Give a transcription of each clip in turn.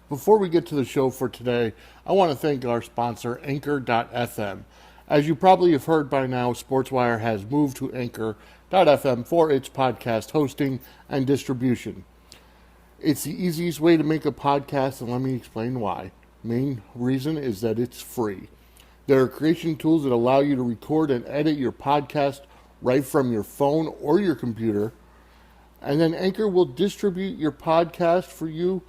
Before we get to the show for today, I want to thank our sponsor, Anchor.fm. As you probably have heard by now, SportsWire has moved to Anchor.fm for its podcast hosting and distribution. It's the easiest way to make a podcast, and let me explain why. Main reason is that it's free. There are creation tools that allow you to record and edit your podcast right from your phone or your computer, and then Anchor will distribute your podcast for you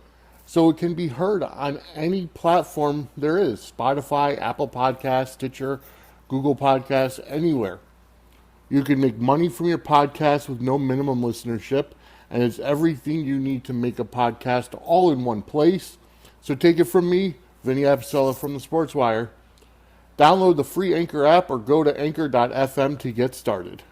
so it can be heard on any platform there is: Spotify, Apple Podcasts, Stitcher, Google Podcasts, anywhere. You can make money from your podcast with no minimum listenership, and it's everything you need to make a podcast all in one place. So take it from me, Vinny Apicella from the Sports Wire. Download the free Anchor app or go to anchor.fm to get started.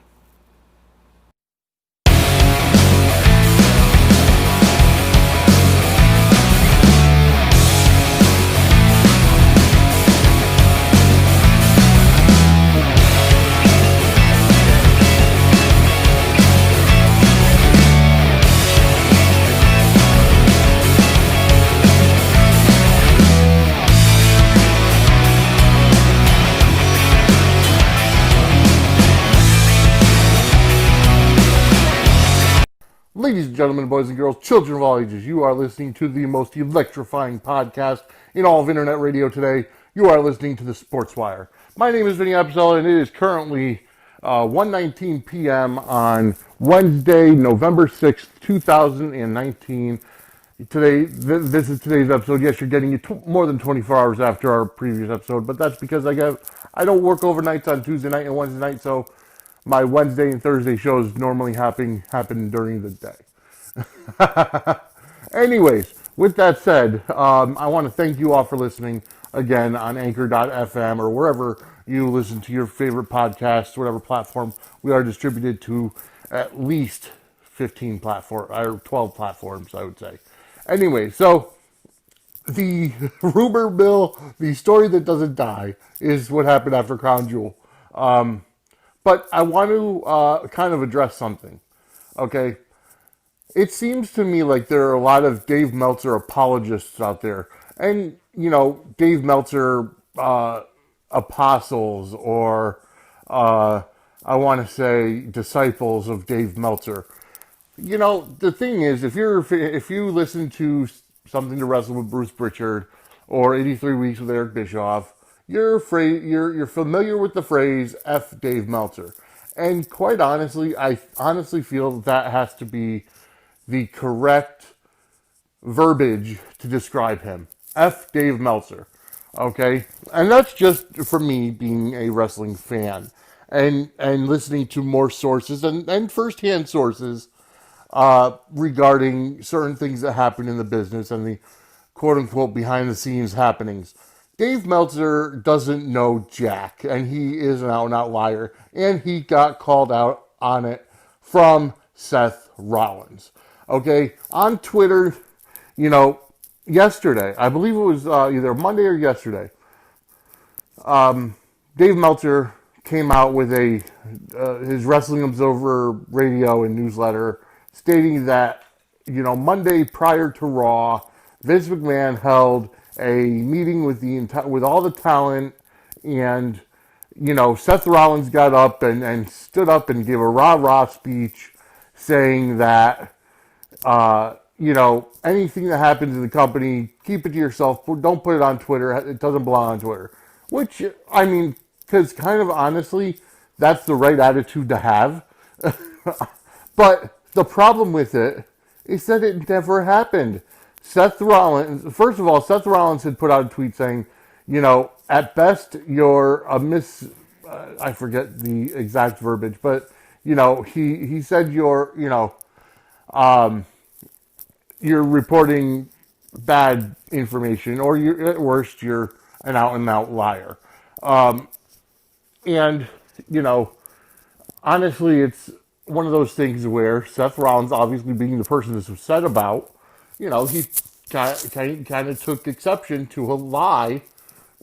Ladies and gentlemen, boys and girls, children of all ages, you are listening to the most electrifying podcast in all of internet radio today. You are listening to the Sports Wire. My name is Vinny Apicella, and it is currently 1:19 p.m. on Wednesday, November 6th, 2019. Today, this is today's episode. Yes, you're getting it more than 24 hours after our previous episode, but that's because I don't work overnights on Tuesday night and Wednesday night, so my Wednesday and Thursday shows normally happen during the day. Anyways, with that said, I want to thank you all for listening again on Anchor.fm or wherever you listen to your favorite podcasts, whatever platform. We are distributed to at least 15 platforms, or 12 platforms, I would say. Anyway, so the rumor mill, the story that doesn't die, is what happened after Crown Jewel. But I want to kind of address something, okay? It seems to me like there are a lot of Dave Meltzer apologists out there. And, Dave Meltzer apostles, or I want to say disciples of Dave Meltzer. The thing is, if you listen to Something to Wrestle with Bruce Pritchard or 83 Weeks with Eric Bischoff, you're familiar with the phrase F Dave Meltzer. And quite honestly, I honestly feel that has to be the correct verbiage to describe him. F Dave Meltzer. Okay? And that's just for me being a wrestling fan and listening to more sources and firsthand sources regarding certain things that happen in the business and the quote-unquote behind-the-scenes happenings. Dave Meltzer doesn't know jack, and he is an out-and-out liar, and he got called out on it from Seth Rollins. Okay? On Twitter, yesterday, I believe it was either Monday or yesterday, Dave Meltzer came out with his Wrestling Observer radio and newsletter stating that, Monday prior to Raw, Vince McMahon held a meeting with all the talent, and, Seth Rollins got up and stood up and gave a rah-rah speech saying that, anything that happens in the company, keep it to yourself. Don't put it on Twitter. It doesn't belong on Twitter. Which, because kind of honestly, that's the right attitude to have. But the problem with it is that it never happened. Seth Rollins had put out a tweet saying, at best you're a I forget the exact verbiage, but, he said you're reporting bad information, or at worst, you're an out-and-out liar. And, honestly, it's one of those things where Seth Rollins, obviously being the person this was said about, he kind of took exception to a lie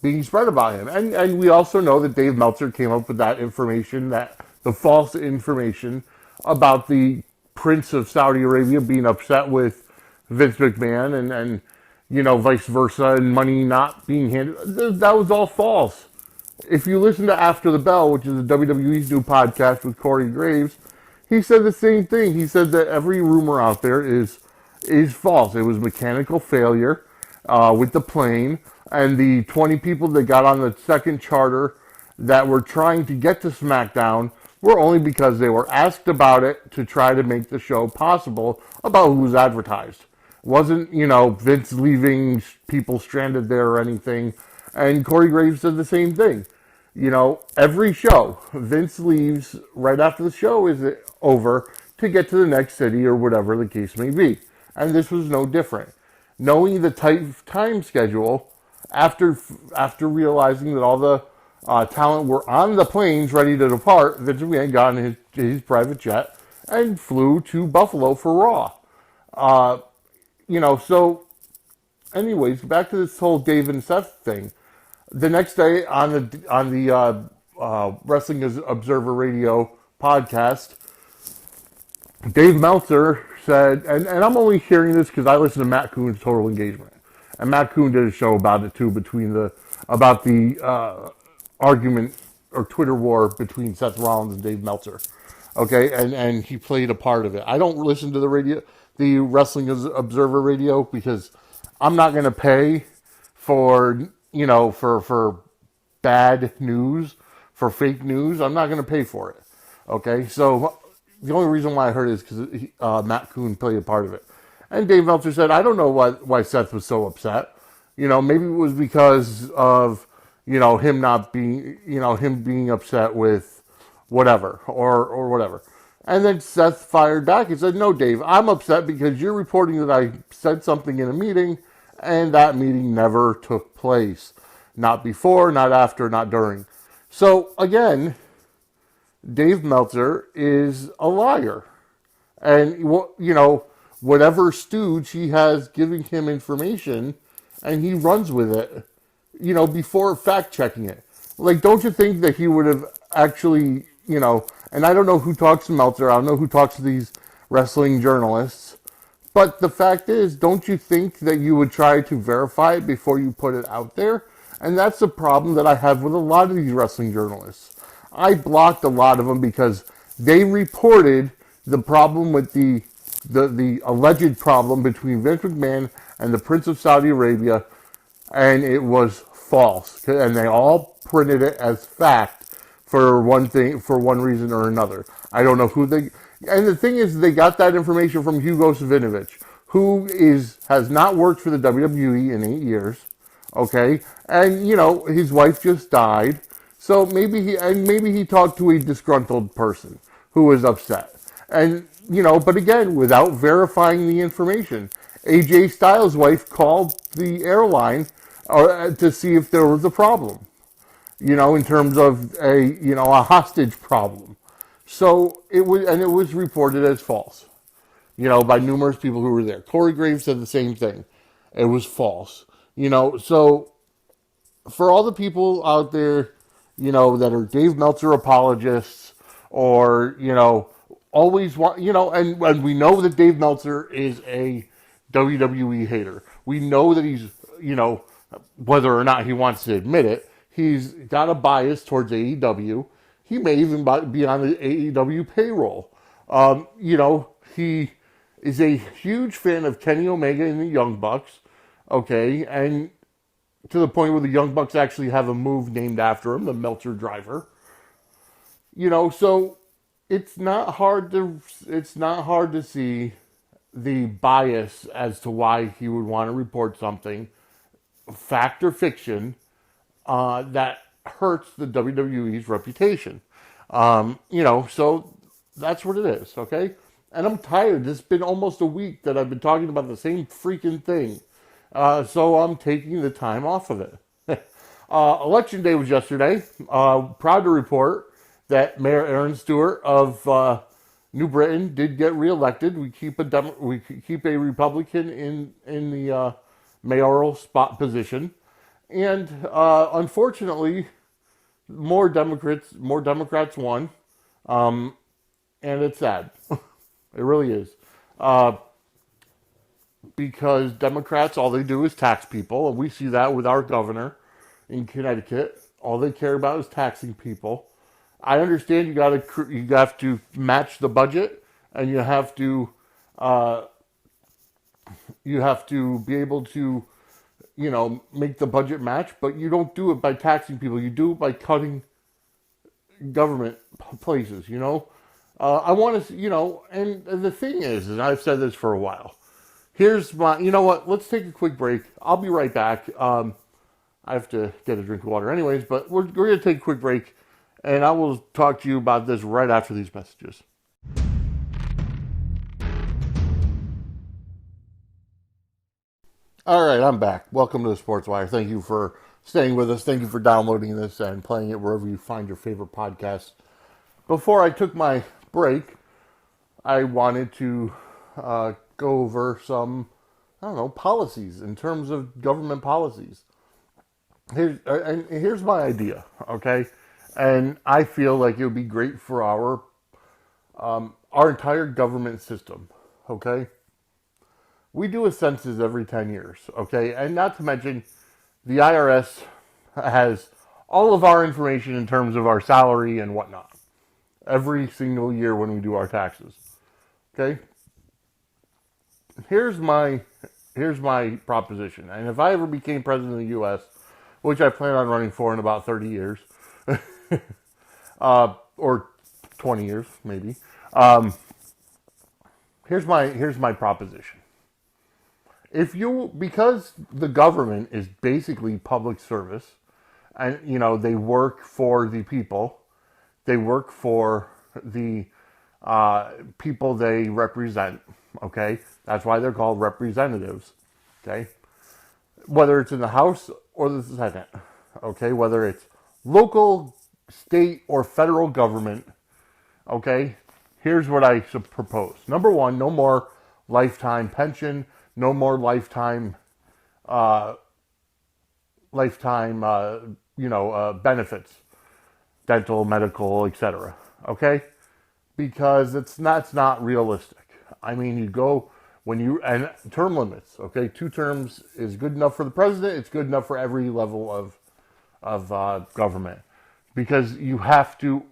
being spread about him. And we also know that Dave Meltzer came up with that information, the false information about the Prince of Saudi Arabia being upset with Vince McMahon and vice versa, and money not being handed. That was all false. If you listen to After the Bell, which is the WWE's new podcast with Corey Graves, he said the same thing. He said that every rumor out there is false. It was mechanical failure with the plane, and the 20 people that got on the second charter that were trying to get to SmackDown were only because they were asked about it to try to make the show possible about who was advertised. It wasn't, Vince leaving people stranded there or anything. And Corey Graves said the same thing. Every show, Vince leaves right after the show is over to get to the next city or whatever the case may be. And this was no different. Knowing the tight time schedule, after realizing that all the talent were on the planes ready to depart, Vince McMahon got in his private jet and flew to Buffalo for Raw. So anyways, back to this whole Dave and Seth thing. The next day on the Wrestling Observer Radio podcast, Dave Meltzer said, and I'm only hearing this because I listen to Matt Coon's Total Engagement, and Matt Coon did a show about it too, about the argument or Twitter war between Seth Rollins and Dave Meltzer. Okay, and he played a part of it. I don't listen to the Wrestling Observer Radio, because I'm not going to pay for for bad news, for fake news. I'm not going to pay for it. Okay, so the only reason why I heard it is because Matt Coon played a part of it. And Dave Meltzer said, I don't know why Seth was so upset. Maybe it was because of, him not being, him being upset with whatever, or whatever. And then Seth fired back and said, no, Dave, I'm upset because you're reporting that I said something in a meeting, and that meeting never took place. Not before, not after, not during. So, again, Dave Meltzer is a liar. And, whatever stooge he has giving him information, and he runs with it, before fact-checking it. Like, don't you think that he would have actually, and I don't know who talks to Meltzer, I don't know who talks to these wrestling journalists, but the fact is, don't you think that you would try to verify it before you put it out there? And that's the problem that I have with a lot of these wrestling journalists. I blocked a lot of them because they reported the problem with the alleged problem between Vince McMahon and the Prince of Saudi Arabia, and it was false. And they all printed it as fact for one reason or another. I don't know who they... And the thing is, they got that information from Hugo Savinovich, who has not worked for the WWE in 8 years, okay? And, his wife just died, so maybe he talked to a disgruntled person who was upset. And, but again, without verifying the information. AJ Styles' wife called the airline to see if there was a problem, in terms of a hostage problem. So it was reported as false, by numerous people who were there. Corey Graves said the same thing. It was false. So for all the people out there, that are Dave Meltzer apologists, or, always want, and we know that Dave Meltzer is a WWE hater. We know that he's, whether or not he wants to admit it, he's got a bias towards AEW. He may even be on the AEW payroll. He is a huge fan of Kenny Omega and the Young Bucks, okay, and to the point where the Young Bucks actually have a move named after him, the Meltzer Driver. So it's not hard to see the bias as to why he would want to report something, fact or fiction, that hurts the WWE's reputation. So that's what it is, okay? And I'm tired. It's been almost a week that I've been talking about the same freaking thing. So I'm taking the time off of it. Election day was yesterday. Proud to report that Mayor Aaron Stewart of New Britain did get reelected. We keep a Republican in the mayoral spot position, and unfortunately, more Democrats won, and it's sad. It really is. because Democrats, all they do is tax people, and we see that with our governor in Connecticut. All they care about is taxing people. I understand you have to match the budget, and uh, you have to be able to make the budget match, but you don't do it by taxing people. You do it by cutting government places. I want to, and the thing is, and I've said this for a while. Here's my, you know what? Let's take a quick break. I'll be right back. I have to get a drink of water anyways, but we're going to take a quick break, and I will talk to you about this right after these messages. All right, I'm back. Welcome to the Sports Wire. Thank you for staying with us. Thank you for downloading this and playing it wherever you find your favorite podcasts. Before I took my break, I wanted to go over some, policies in terms of government policies. Here's my idea, okay? And I feel like it would be great for our entire government system, okay? We do a census every 10 years, okay? And not to mention, the IRS has all of our information in terms of our salary and whatnot every single year when we do our taxes, okay? Here's my proposition. And if I ever became president of the U.S., which I plan on running for in about 30 years, or 20 years, maybe, here's my proposition. Because the government is basically public service, and they work for the people, they work for the people they represent. Okay, that's why they're called representatives. Okay, whether it's in the House or the Senate. Okay, whether it's local, state, or federal government. Okay, here's what I propose. Number one, no more lifetime pension. No more lifetime benefits, dental, medical, etc. Okay, because it's not realistic. I mean, and term limits. Okay, 2 terms is good enough for the president. It's good enough for every level of government, because you have to,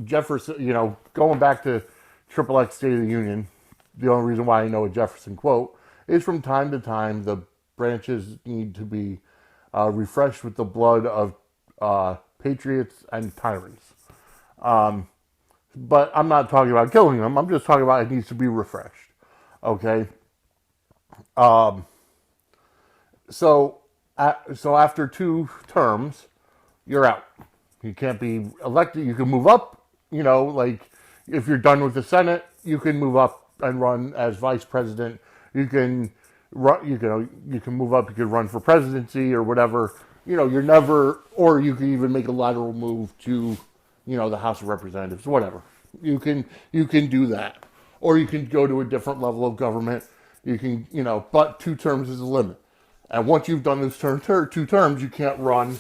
Jefferson. Going back to XXX State of the Union. The only reason why I know a Jefferson quote is from time to time the branches need to be refreshed with the blood of patriots and tyrants. But I'm not talking about killing them. I'm just talking about it needs to be refreshed. Okay. So after 2 terms, you're out. You can't be elected. You can move up. Like if you're done with the Senate, you can move up and run as vice president. You can run. You can move up. You can run for presidency or whatever. You're never, or you can even make a lateral move to, the House of Representatives, whatever. You can do that, or you can go to a different level of government. You can, but 2 terms is the limit. And once you've done those 2 terms, you can't run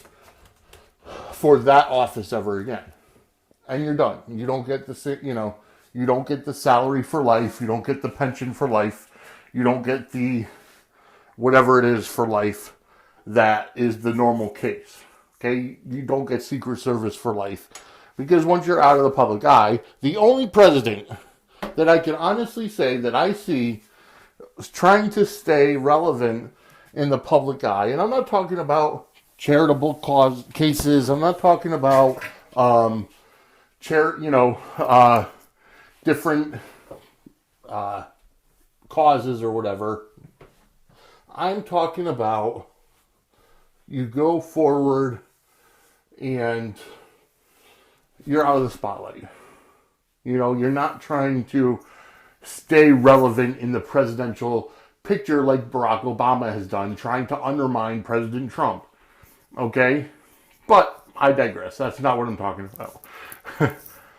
for that office ever again. And you're done. You don't get you don't get the salary for life. You don't get the pension for life. You don't get the whatever it is for life that is the normal case. Okay? You don't get Secret Service for life. Because once you're out of the public eye, the only president that I can honestly say that I see trying to stay relevant in the public eye, and I'm not talking about charitable cases. I'm not talking about different causes or whatever. I'm talking about you go forward and you're out of the spotlight. You're not trying to stay relevant in the presidential picture like Barack Obama has done, trying to undermine President Trump. Okay? But I digress. That's not what I'm talking about.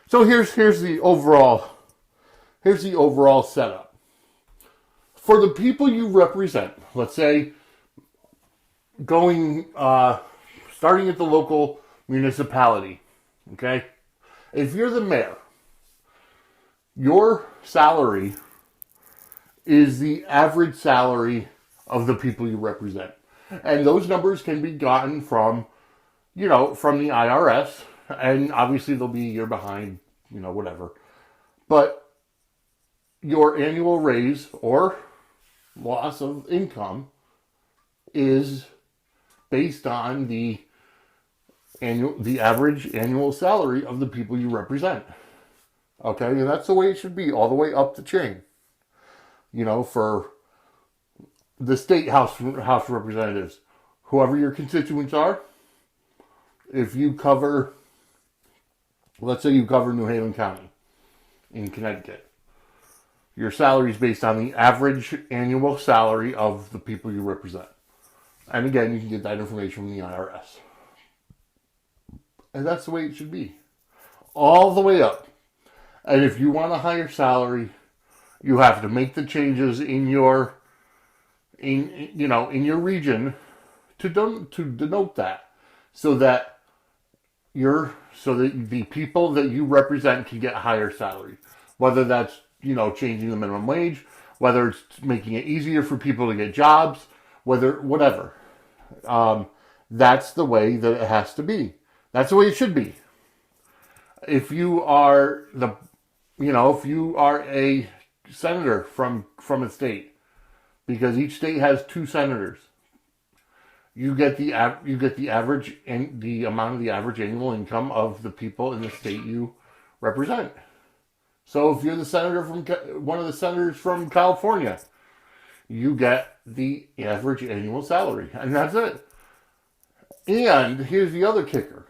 So here's the overall setup. For the people you represent, let's say starting at the local municipality, okay? If you're the mayor, your salary is the average salary of the people you represent. And those numbers can be gotten from, from the IRS. And obviously they'll be a year behind, whatever. But your annual raise or loss of income is based on the average annual salary of the people you represent. Okay, and that's the way it should be, all the way up the chain. For the state house of representatives, whoever your constituents are, if you cover, let's say you cover New Haven County in Connecticut, your salary is based on the average annual salary of the people you represent. And again, you can get that information from the IRS. And that's the way it should be. All the way up. And if you want a higher salary, you have to make the changes in your in your region to denote that, so that the people that you represent can get higher salary. Whether that's changing the minimum wage, whether it's making it easier for people to get jobs, whatever. That's the way that it has to be. That's the way it should be. If you are if you are a senator from a state, because each state has 2 senators, you get the average and the amount of the average annual income of the people in the state you represent. So if you're the senator from one of the senators from California, you get the average annual salary, and that's it. And here's the other kicker.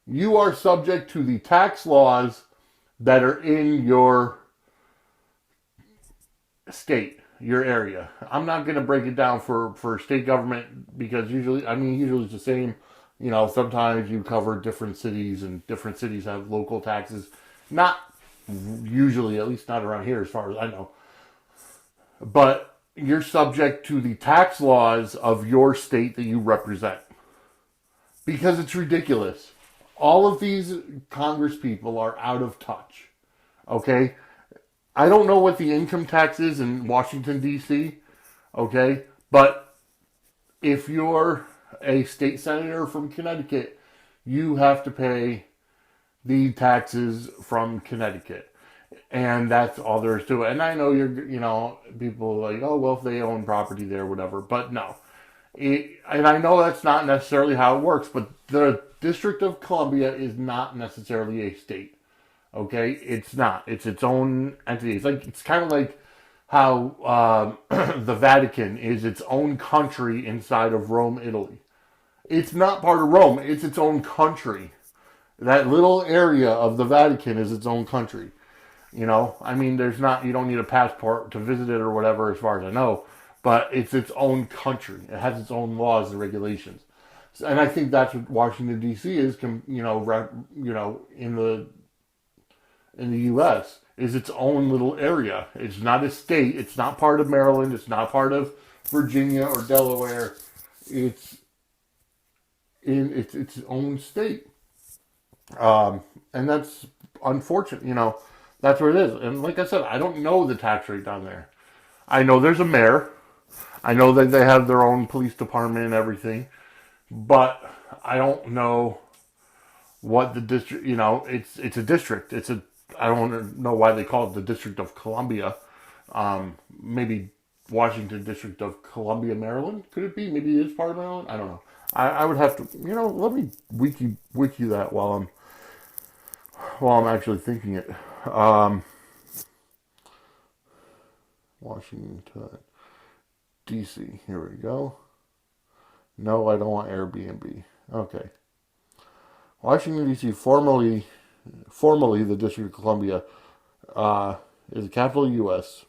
You are subject to the tax laws that are in your state, your area. I'm not going to break it down for state government, because usually it's the same. Sometimes you cover different cities, and different cities have local taxes. Not usually, at least not around here as far as I know. But you're subject to the tax laws of your state that you represent. Because it's ridiculous. All of these Congress people are out of touch. Okay? I don't know what the income tax is in Washington, D.C., okay? But if you're a state senator from Connecticut, you have to pay the taxes from Connecticut. And that's all there is to it. And I know people are like, oh, well, if they own property there, whatever. But no. And I know that's not necessarily how it works, but the District of Columbia is not necessarily a state. Okay? It's not. It's its own entity. It's kind of like how the Vatican is its own country inside of Rome, Italy. It's not part of Rome. It's its own country. That little area of the Vatican is its own country. You don't need a passport to visit it or whatever, as far as I know, but it's its own country. It has its own laws and regulations. And I think that's what Washington, D.C. is, in the U.S., is its own little area. It's not a state. It's not part of Maryland. It's not part of Virginia or Delaware. It's its own state. And that's unfortunate, That's what it is. And like I said, I don't know the tax rate down there. I know there's a mayor. I know that they have their own police department and everything. But I don't know what the district, it's a district. I don't know why they call it the District of Columbia. Maybe Washington District of Columbia, Maryland? Could it be? Maybe it is part of Maryland? I don't know. I would have to, let me wiki that while I'm actually thinking it. Washington, D.C. Here we go. No, I don't want Airbnb. Okay. Washington, D.C., formerly the District of Columbia, is the capital of the U.S.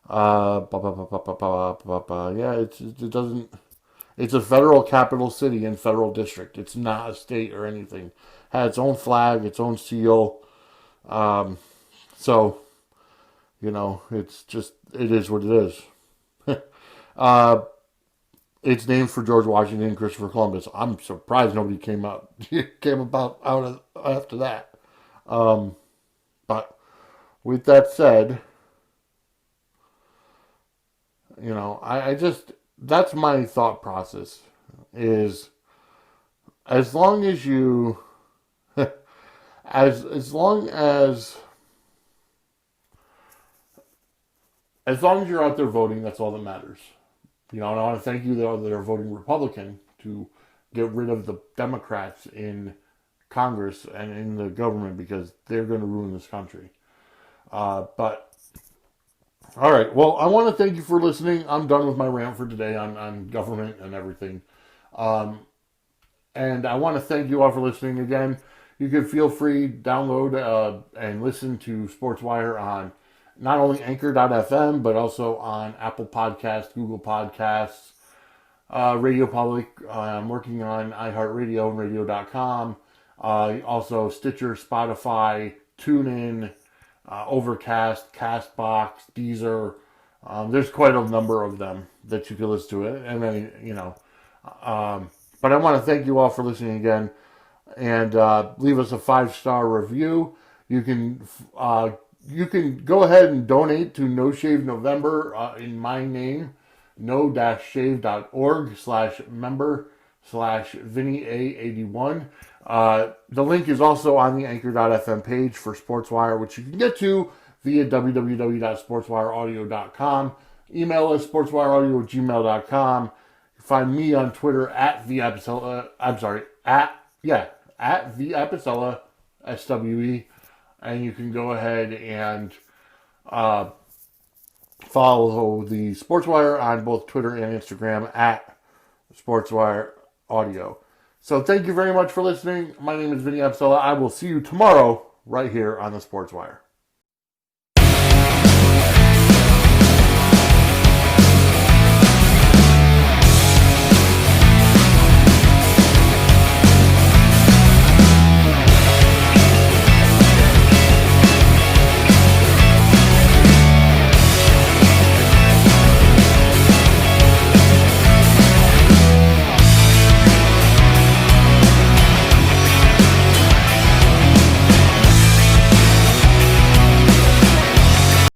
Yeah, it doesn't. It's a federal capital city and federal district. It's not a state or anything. It has its own flag, its own seal. So, it's just, it is what it is. It's named for George Washington and Christopher Columbus. I'm surprised nobody came out after that. But with that said, I just, that's my thought process is as long as you, as long as long as you're out there voting, that's all that matters. And I want to thank you that are voting Republican to get rid of the Democrats in Congress and in the government because they're going to ruin this country. But all right, well, I want to thank you for listening. I'm done with my rant for today on government and everything. Um, and I want to thank you all for listening again. You can feel free download and listen to SportsWire on not only Anchor.fm but also on Apple Podcasts, Google Podcasts, Radio Public. I'm working on iHeartRadio and Radio.com. Also Stitcher, Spotify, TuneIn, Overcast, Castbox, Deezer. There's quite a number of them that you can listen to it, and then but I want to thank you all for listening again, and leave us a 5-star review. You can go ahead and donate to No Shave November in my name, no-shave.org/member/VinnyA81. The link is also on the Anchor.fm page for SportsWire, which you can get to via www.sportswireaudio.com. Email us, sportswireaudio@gmail.com. Find me on Twitter at @theapicella, SWE. And you can go ahead and follow the SportsWire on both Twitter and Instagram at SportsWire Audio. So thank you very much for listening. My name is Vinny Apicella. I will see you tomorrow right here on the SportsWire.